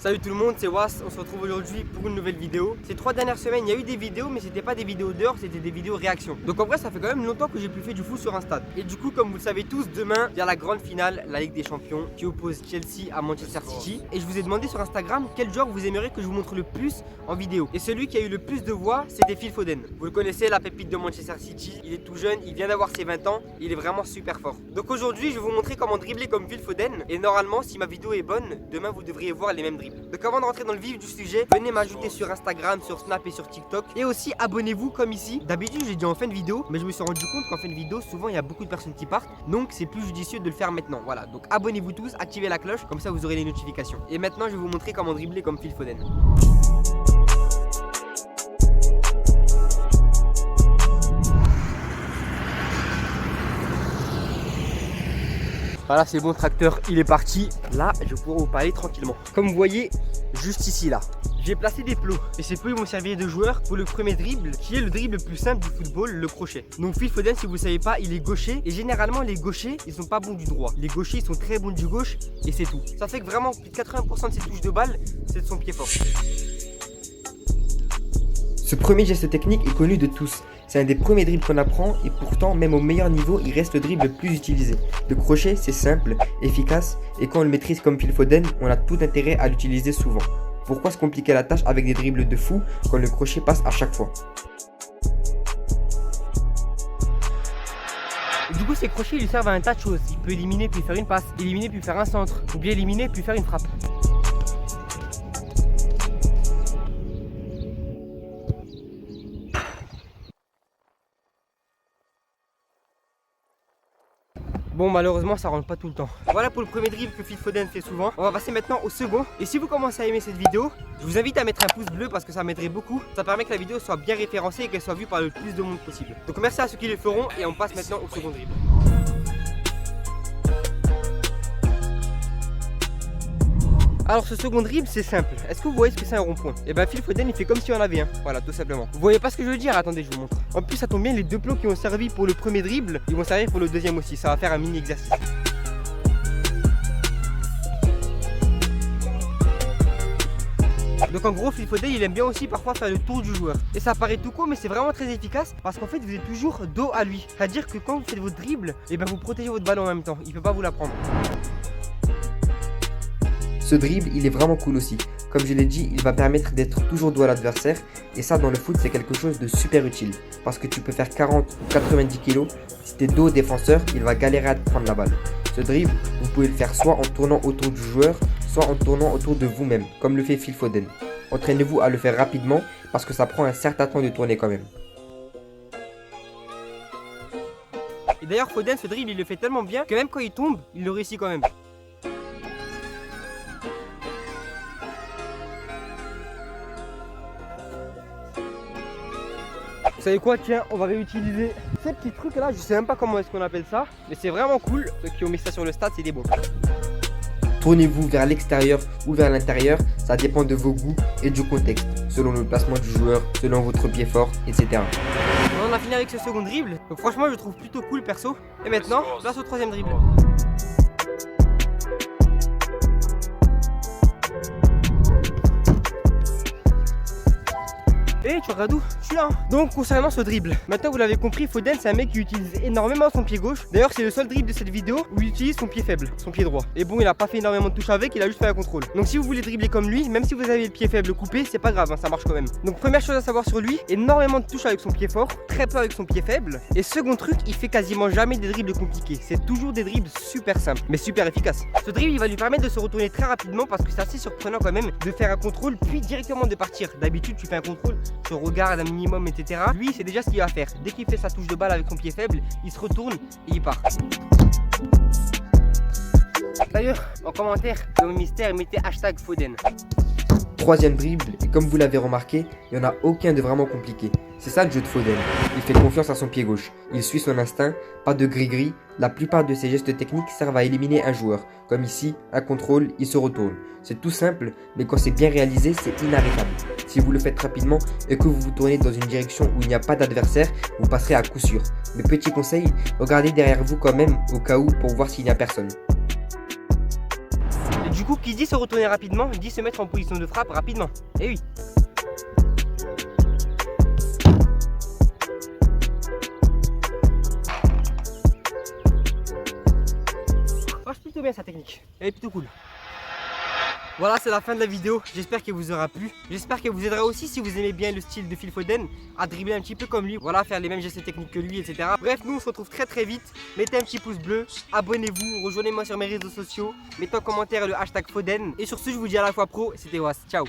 Salut tout le monde, c'est Was, on se retrouve aujourd'hui pour une nouvelle vidéo. Ces 3 dernières semaines, il y a eu des vidéos, mais c'était pas des vidéos d'heures, c'était des vidéos réactions. Donc en vrai, ça fait quand même longtemps que j'ai plus fait du foot sur un stade. Et du coup, comme vous le savez tous, demain, il y a la grande finale, la Ligue des Champions, qui oppose Chelsea à Manchester City. Et je vous ai demandé sur Instagram quel joueur vous aimeriez que je vous montre le plus en vidéo. Et celui qui a eu le plus de voix, c'était Phil Foden. Vous le connaissez, la pépite de Manchester City. Il est tout jeune, il vient d'avoir ses 20 ans, il est vraiment super fort. Donc aujourd'hui, je vais vous montrer comment dribbler comme Phil Foden. Et normalement, si ma vidéo est bonne, demain vous devriez voir les mêmes dribbles. Donc avant de rentrer dans le vif du sujet, venez m'ajouter sur Instagram, sur Snap et sur TikTok. Et aussi abonnez-vous comme ici. D'habitude j'ai dit en fin de vidéo, mais je me suis rendu compte qu'en fin de vidéo souvent il y a beaucoup de personnes qui partent. Donc c'est plus judicieux de le faire maintenant. Voilà, donc abonnez-vous tous, activez la cloche, comme ça vous aurez les notifications. Et maintenant je vais vous montrer comment dribbler comme Phil Foden. Voilà, c'est bon, tracteur, il est parti. Là, je vais pouvoir vous parler tranquillement. Comme vous voyez, juste ici, là, j'ai placé des plots. Et ces plots, ils vont servir de joueurs pour le premier dribble, qui est le dribble le plus simple du football, le crochet. Donc Phil Foden, si vous ne savez pas, il est gaucher. Et généralement, les gauchers, ils sont pas bons du droit. Les gauchers, ils sont très bons du gauche. Et c'est tout. Ça fait que vraiment, plus de 80% de ses touches de balle, c'est de son pied fort. Ce premier geste technique est connu de tous. C'est un des premiers dribbles qu'on apprend et pourtant, même au meilleur niveau, il reste le dribble le plus utilisé. Le crochet, c'est simple, efficace et quand on le maîtrise comme Phil Foden, on a tout intérêt à l'utiliser souvent. Pourquoi se compliquer la tâche avec des dribbles de fou quand le crochet passe à chaque fois? Du coup, ces crochets, ils lui servent à un tas de choses. Il peut éliminer puis faire une passe, éliminer puis faire un centre, ou bien éliminer puis faire une frappe. Bon, malheureusement ça rentre pas tout le temps. Voilà pour le premier dribble que Phil Foden fait souvent. On va passer maintenant au second. Et si vous commencez à aimer cette vidéo, je vous invite à mettre un pouce bleu parce que ça m'aiderait beaucoup. Ça permet que la vidéo soit bien référencée et qu'elle soit vue par le plus de monde possible. Donc merci à ceux qui le feront et on passe maintenant au second dribble. Alors ce second dribble c'est simple. Est-ce que vous voyez ce que c'est un rond-point? Et ben Phil Foden il fait comme si on avait un. Voilà, tout simplement. Vous voyez pas ce que je veux dire? Attendez, je vous montre. En plus ça tombe bien, les deux plots qui ont servi pour le premier dribble, ils vont servir pour le deuxième aussi. Ça va faire un mini exercice. Donc en gros Phil Foden il aime bien aussi parfois faire le tour du joueur. Et ça paraît tout con mais c'est vraiment très efficace parce qu'en fait vous êtes toujours dos à lui. C'est-à-dire que quand vous faites votre dribble, et ben vous protégez votre ballon en même temps. Il peut pas vous la prendre. Ce dribble, il est vraiment cool aussi. Comme je l'ai dit, il va permettre d'être toujours dos à l'adversaire. Et ça, dans le foot, c'est quelque chose de super utile. Parce que tu peux faire 40 ou 90 kg. Si t'es dos au défenseur, il va galérer à te prendre la balle. Ce dribble, vous pouvez le faire soit en tournant autour du joueur, soit en tournant autour de vous-même, comme le fait Phil Foden. Entraînez-vous à le faire rapidement, parce que ça prend un certain temps de tourner quand même. Et d'ailleurs, Foden, ce dribble, il le fait tellement bien que même quand il tombe, il le réussit quand même. Vous savez quoi, tiens, on va réutiliser ces petits trucs là, je sais même pas comment est-ce qu'on appelle ça, mais c'est vraiment cool. Ceux qui ont mis ça sur le stade, c'est des bons. Tournez-vous vers l'extérieur ou vers l'intérieur, ça dépend de vos goûts et du contexte, selon le placement du joueur, selon votre pied fort, etc. On a fini avec ce second dribble, donc franchement je le trouve plutôt cool perso. Et maintenant, place au troisième dribble. Et tu regardes où? Je suis là. Donc concernant ce dribble, maintenant vous l'avez compris, Foden c'est un mec qui utilise énormément son pied gauche. D'ailleurs c'est le seul dribble de cette vidéo où il utilise son pied faible, son pied droit. Et bon, il a pas fait énormément de touches avec, il a juste fait un contrôle. Donc si vous voulez dribbler comme lui, même si vous avez le pied faible coupé, c'est pas grave, hein, ça marche quand même. Donc première chose à savoir sur lui, énormément de touches avec son pied fort, très peu avec son pied faible. Et second truc, il fait quasiment jamais des dribbles compliqués. C'est toujours des dribbles super simples, mais super efficaces. Ce dribble il va lui permettre de se retourner très rapidement parce que c'est assez surprenant quand même de faire un contrôle puis directement de partir. D'habitude tu fais un contrôle, tu regardes un minimum, etc. Lui c'est déjà ce qu'il va faire. Dès qu'il fait sa touche de balle avec son pied faible, il se retourne et il part. D'ailleurs, en commentaire, dans le mystère, mettez hashtag Foden. Troisième dribble, et comme vous l'avez remarqué, il n'y en a aucun de vraiment compliqué. C'est ça le jeu de Foden. Il fait confiance à son pied gauche. Il suit son instinct, pas de gris-gris. La plupart de ses gestes techniques servent à éliminer un joueur. Comme ici, un contrôle, il se retourne. C'est tout simple, mais quand c'est bien réalisé, c'est inarrêtable. Si vous le faites rapidement et que vous vous tournez dans une direction où il n'y a pas d'adversaire, vous passerez à coup sûr. Mais petit conseil, regardez derrière vous quand même, au cas où, pour voir s'il n'y a personne. Et du coup, qui dit se retourner rapidement, dit se mettre en position de frappe rapidement. Eh oui. Marche plutôt bien sa technique, elle est plutôt cool. Voilà, c'est la fin de la vidéo, j'espère qu'elle vous aura plu. J'espère qu'elle vous aidera aussi si vous aimez bien le style de Phil Foden, à dribbler un petit peu comme lui, voilà, faire les mêmes gestes techniques que lui, etc. Bref, nous on se retrouve très vite. Mettez un petit pouce bleu, abonnez-vous, rejoignez-moi sur mes réseaux sociaux, mettez en commentaire le hashtag Foden. Et sur ce, je vous dis à la fois pro, c'était Was, ciao.